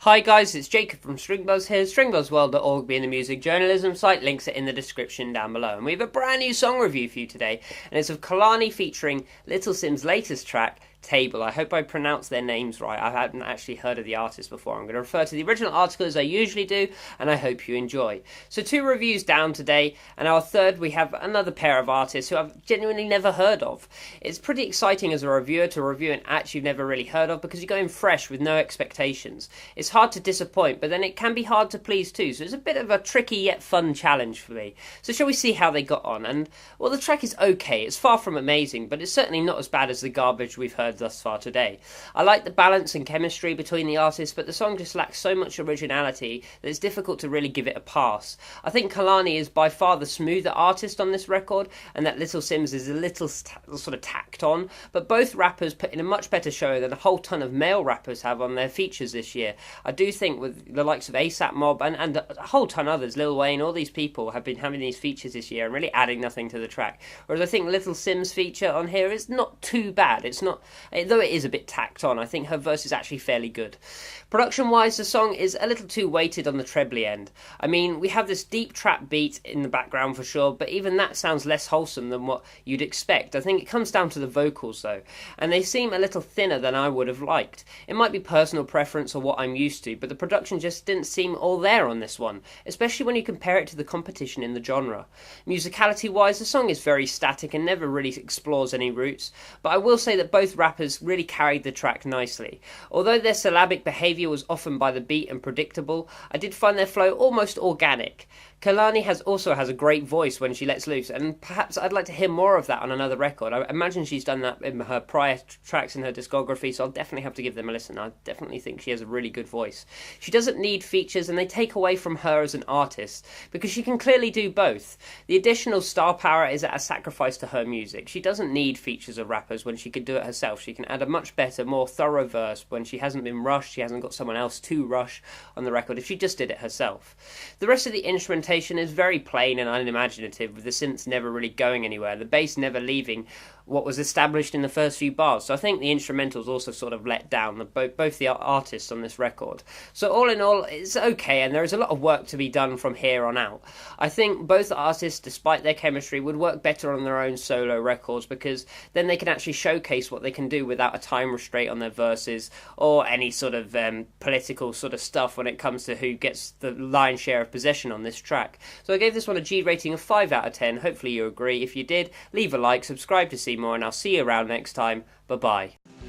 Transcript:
Hi guys, it's Jacob from StringBuzz here, stringbuzzworld.org being the music journalism site, links are in the description down below. And we have a brand new song review for you today, and it's of Kehlani featuring Little Simz' latest track, Table. I hope I pronounced their names right. I hadn't actually heard of the artist before. I'm going to refer to the original article as I usually do, and I hope you enjoy. So 2 reviews down today, and our third we have another pair of artists who I've genuinely never heard of. It's pretty exciting as a reviewer to review an act you've never really heard of because you're going fresh with no expectations. It's hard to disappoint, but then it can be hard to please too, so it's a bit of a tricky yet fun challenge for me. So shall we see how they got on? And, well, the track is okay. It's far from amazing, but it's certainly not as bad as the garbage we've heard thus far today. I like the balance and chemistry between the artists, but the song just lacks so much originality that it's difficult to really give it a pass. I think Kehlani is by far the smoother artist on this record, and that Little Simz is a little sort of tacked on, but both rappers put in a much better show than a whole ton of male rappers have on their features this year. I do think with the likes of ASAP Mob and a whole ton others, Lil Wayne, all these people have been having these features this year and really adding nothing to the track. Whereas I think Little Simz' feature on here is not too bad. It's not, though it is a bit tacked on, I think her verse is actually fairly good. Production-wise, the song is a little too weighted on the trebly end. I mean, we have this deep trap beat in the background for sure, but even that sounds less wholesome than what you'd expect. I think it comes down to the vocals though, and they seem a little thinner than I would have liked. It might be personal preference or what I'm used to, but the production just didn't seem all there on this one, especially when you compare it to the competition in the genre. Musicality-wise, the song is very static and never really explores any roots, but I will say that both rappers really carried the track nicely. Although their syllabic behaviour was often by the beat and predictable, I did find their flow almost organic. Kehlani also has a great voice when she lets loose, and perhaps I'd like to hear more of that on another record. I imagine she's done that in her prior tracks in her discography, so I'll definitely have to give them a listen. I definitely think she has a really good voice. She doesn't need features, and they take away from her as an artist, because she can clearly do both. The additional star power is at a sacrifice to her music. She doesn't need features of rappers when she could do it herself. She can add a much better, more thorough verse when she hasn't been rushed, she hasn't got someone else to rush on the record, if she just did it herself. The rest of the instrumentation is very plain and unimaginative, with the synths never really going anywhere, the bass never leaving what was established in the first few bars. So I think the instrumentals also sort of let down both the artists on this record. So all in all, it's okay, and there is a lot of work to be done from here on out. I think both artists, despite their chemistry, would work better on their own solo records, because then they can actually showcase what they can do without a time restraint on their verses or any sort of political sort of stuff when it comes to who gets the lion's share of possession on this track. So I gave this one a G rating of 5 out of 10. Hopefully you agree. If you did, leave a like, subscribe to see more, and I'll see you around next time. Bye bye.